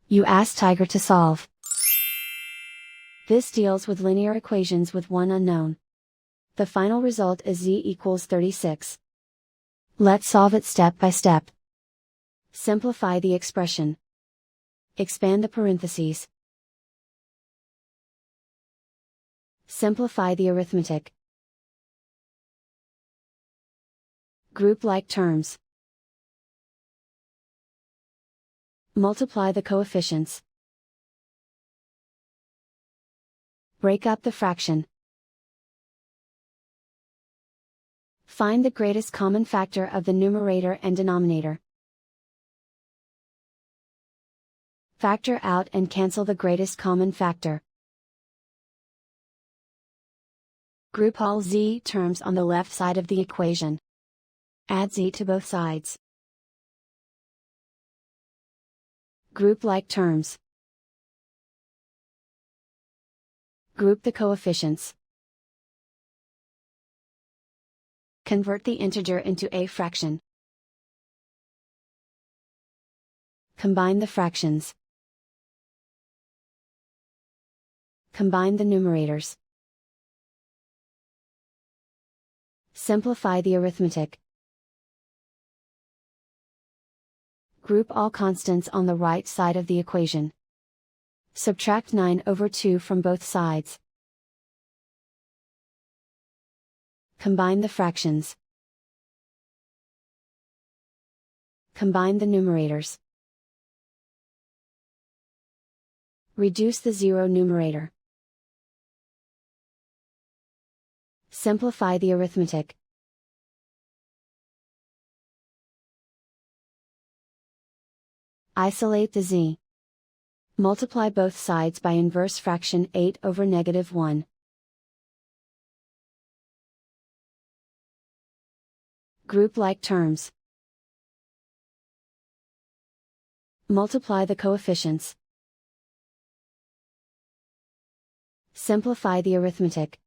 You ask Tiger to solve. This deals with linear equations with one unknown. The final result is z equals 36. Let's solve it step by step. Simplify the expression. Expand the parentheses. Simplify the arithmetic. Group like terms. Multiply the coefficients. Break up the fraction. Find the greatest common factor of the numerator and denominator. Factor out and cancel the greatest common factor. Group all z terms on the left side of the equation. Add z to both sides. Group like terms. Group the coefficients. Convert the integer into a fraction. Combine the fractions. Combine the numerators. Simplify the arithmetic. Group all constants on the right side of the equation. Subtract 9/2 from both sides. Combine the fractions. Combine the numerators. Reduce the zero numerator. Simplify the arithmetic. Isolate the z. Multiply both sides by inverse fraction 8/(-1). Group like terms. Multiply the coefficients. Simplify the arithmetic.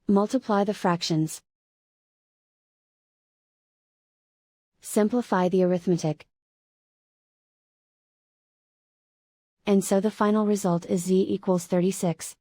Multiply the fractions. Simplify the arithmetic. And so the final result is z equals 36.